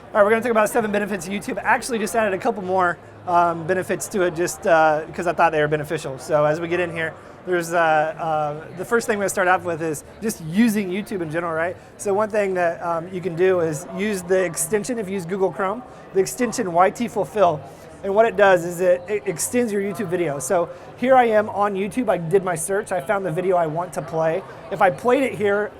All right, we're going to talk about 7 benefits of YouTube. Actually, just added a couple more benefits to it just because I thought they were beneficial. So as we get in here, there's the first thing we're going to start off with is just using YouTube in general, right? So one thing that you can do is use the extension, if you use Google Chrome, the extension YT Fulfill. And what it does is it extends your YouTube video. So here I am on YouTube, I did my search, I found the video I want to play. If I played it here,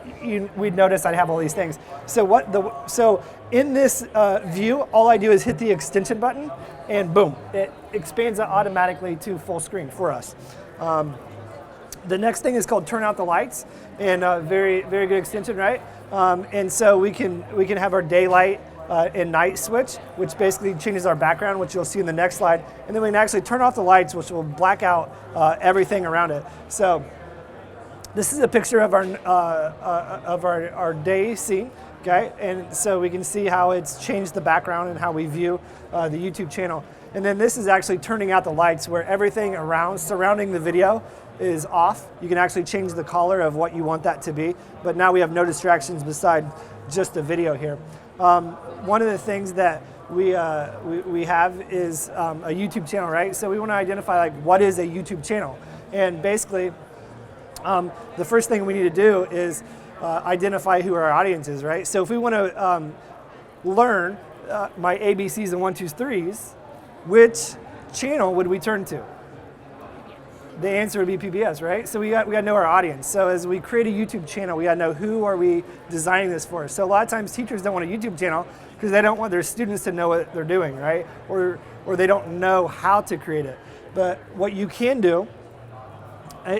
we'd notice I'd have all these things. So in this view, all I do is hit the extension button and boom, it expands it automatically to full screen for us. The next thing is called turn out the lights, and very, very good extension, right? And so we can have our daylight and night switch, which basically changes our background, which you'll see in the next slide. And then we can actually turn off the lights, which will black out everything around it. So this is a picture of our day scene, okay? And so we can see how it's changed the background and how we view the YouTube channel. And then this is actually turning out the lights, where everything surrounding the video is off. You can actually change the color of what you want that to be, but now we have no distractions beside just the video here. One of the things that we have is a YouTube channel, right? So we want to identify, like, what is a YouTube channel? And basically, the first thing we need to do is identify who our audience is, right? So if we want to learn my ABCs and 1, 2, 3s, which channel would we turn to? The answer would be PBS, right? So we got to know our audience. So as we create a YouTube channel, we got to know who are we designing this for. So a lot of times teachers don't want a YouTube channel because they don't want their students to know what they're doing, right? Or they don't know how to create it. But what you can do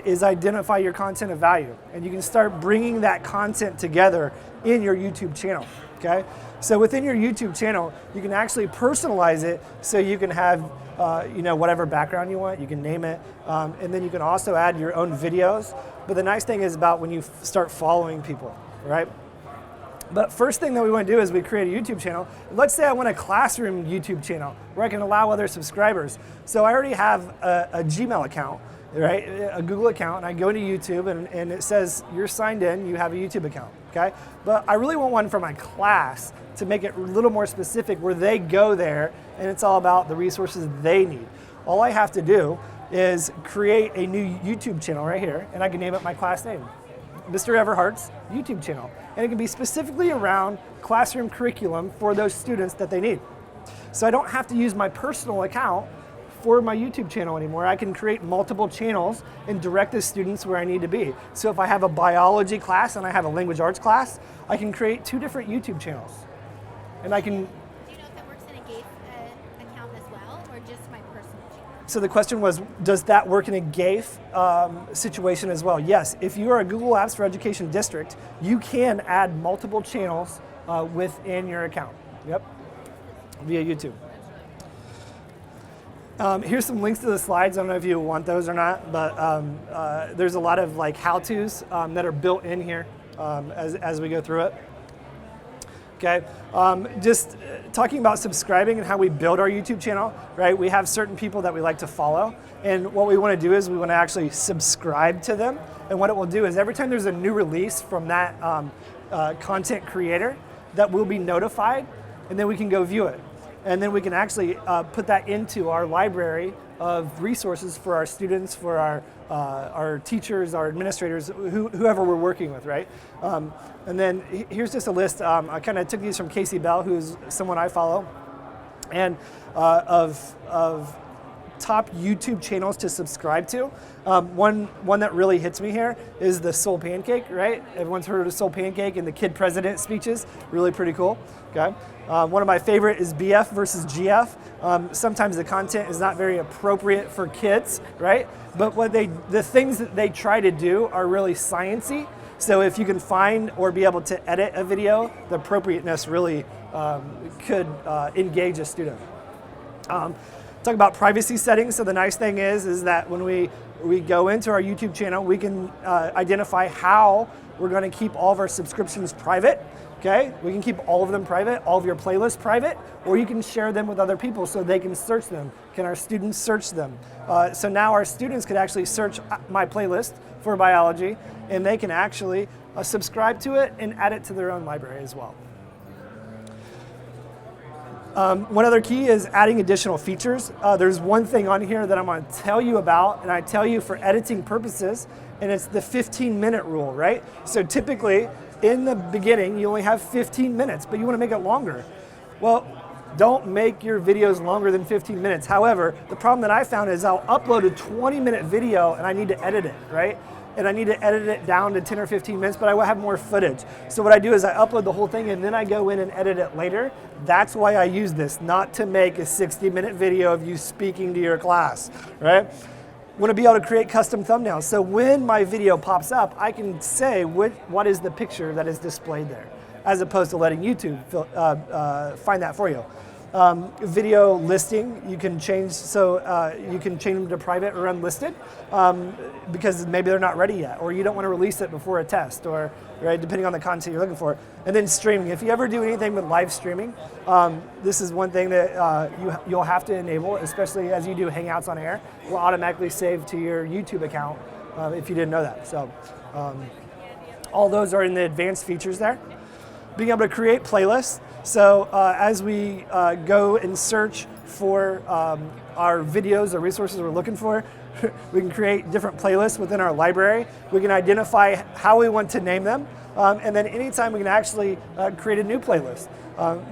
is identify your content of value, and you can start bringing that content together in your YouTube channel, okay? So within your YouTube channel, you can actually personalize it so you can have whatever background you want, you can name it, and then you can also add your own videos. But the nice thing is about when you start following people, right? But first thing that we want to do is we create a YouTube channel. Let's say I want a classroom YouTube channel where I can allow other subscribers. So I already have a Gmail account, right? A Google account, and I go into YouTube and it says you're signed in, you have a YouTube account, okay? But I really want one for my class to make it a little more specific, where they go there and it's all about the resources they need. All I have to do is create a new YouTube channel right here, and I can name it my class name, Mr. Everhart's YouTube channel. And it can be specifically around classroom curriculum for those students that they need. So I don't have to use my personal account for my YouTube channel anymore. I can create multiple channels and direct the students where I need to be. So if I have a biology class and I have a language arts class, I can create 2 different YouTube channels. And I can... Do you know if that works in a GAFE account as well, or just my personal channel? So the question was, does that work in a GAFE situation as well? Yes, if you are a Google Apps for Education district, you can add multiple channels within your account. Yep, via YouTube. Here's some links to the slides. I don't know if you want those or not, but there's a lot of like how-tos that are built in here as we go through it. Okay, just talking about subscribing and how we build our YouTube channel, right? We have certain people that we like to follow, and what we want to do is we want to actually subscribe to them. And what it will do is every time there's a new release from that content creator, that we'll be notified, and then we can go view it. And then we can actually put that into our library of resources for our students, for our teachers, our administrators, whoever we're working with, right? And then here's just a list. I kind of took these from Casey Bell, who's someone I follow, and of top YouTube channels to subscribe to. One that really hits me here is the Soul Pancake, right? Everyone's heard of the Soul Pancake and the Kid President speeches. Really pretty cool. Okay. One of my favorite is BF versus GF. Sometimes the content is not very appropriate for kids, right? But the things that they try to do are really sciencey. So if you can find or be able to edit a video, the appropriateness really could engage a student. Talk about privacy settings. So the nice thing is that when we go into our YouTube channel, we can identify how we're going to keep all of our subscriptions private. Okay, we can keep all of them private, all of your playlists private, or you can share them with other people so they can search them. Can our students search them? So now our students could actually search my playlist for biology, and they can actually subscribe to it and add it to their own library as well. One other key is adding additional features. There's one thing on here that I'm going to tell you about, and I tell you for editing purposes, and it's the 15-minute rule, right? So typically, in the beginning, you only have 15 minutes, but you want to make it longer. Well, don't make your videos longer than 15 minutes. However, the problem that I found is I'll upload a 20-minute video and I need to edit it, right? And I need to edit it down to 10 or 15 minutes, but I will have more footage. So what I do is I upload the whole thing and then I go in and edit it later. That's why I use this, not to make a 60-minute video of you speaking to your class, right? Want to be able to create custom thumbnails. So when my video pops up, I can say what is the picture that is displayed there, as opposed to letting YouTube find that for you. Video listing, you can change, so you can change them to private or unlisted because maybe they're not ready yet, or you don't want to release it before a test, or right, depending on the content you're looking for. And then streaming. If you ever do anything with live streaming, this is one thing that you'll have to enable, especially as you do Hangouts on air. It will automatically save to your YouTube account if you didn't know that. So all those are in the advanced features there. Being able to create playlists. So as we go and search for our videos or resources we're looking for, we can create different playlists within our library. We can identify how we want to name them, and then anytime we can actually create a new playlist.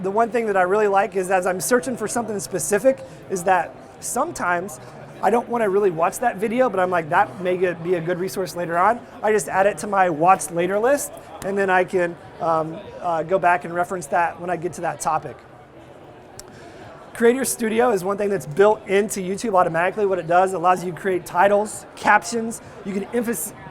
The one thing that I really like is as I'm searching for something specific is that sometimes I don't want to really watch that video, but I'm like, that may be a good resource later on. I just add it to my watch later list, and then I can go back and reference that when I get to that topic. Creator Studio is one thing that's built into YouTube automatically. What it does, it allows you to create titles, captions. You can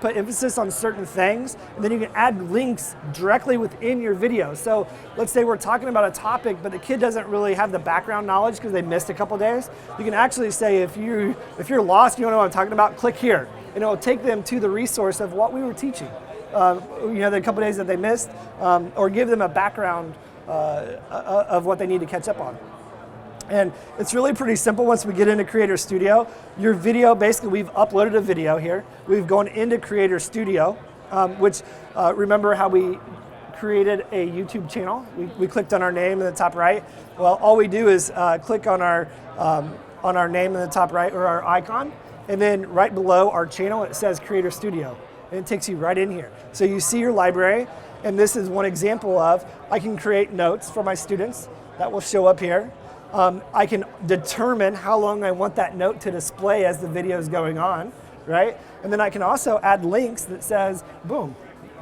put emphasis on certain things, and then you can add links directly within your video. So let's say we're talking about a topic, but the kid doesn't really have the background knowledge because they missed a couple days. You can actually say, if you're lost, you don't know what I'm talking about, click here, and it will take them to the resource of what we were teaching. The couple days that they missed, or give them a background of what they need to catch up on. And it's really pretty simple once we get into Creator Studio. Your video, basically we've uploaded a video here. We've gone into Creator Studio, which remember how we created a YouTube channel? We clicked on our name in the top right. Well, all we do is click on our name in the top right, or our icon, and then right below our channel it says Creator Studio. And it takes you right in here. So you see your library, and this is one example of, I can create notes for my students that will show up here. I can determine how long I want that note to display as the video is going on, right? And then I can also add links that says, boom,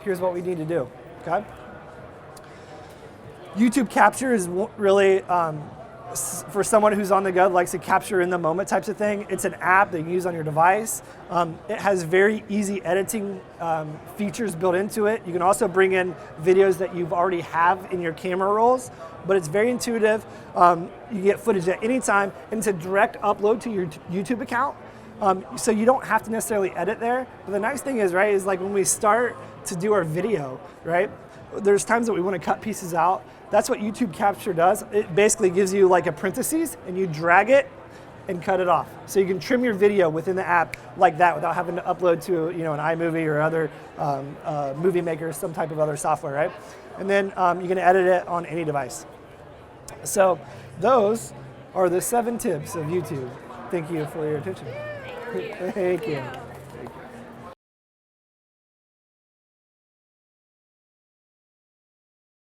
here's what we need to do, okay? YouTube Capture is really, for someone who's on the go, likes to capture in the moment types of thing. It's an app that you can use on your device. It has very easy editing features built into it. You can also bring in videos that you've already have in your camera rolls, but it's very intuitive. You get footage at any time, and it's a direct upload to your YouTube account. So you don't have to necessarily edit there. But the nice thing is, right, is like when we start to do our video, right, there's times that we want to cut pieces out. That's what YouTube Capture does. It basically gives you like a parentheses, and you drag it and cut it off. So you can trim your video within the app like that without having to upload to an iMovie or other movie maker, some type of other software, right? And then you can edit it on any device. So those are the 7 tips of YouTube. Thank you for your attention. Thank you.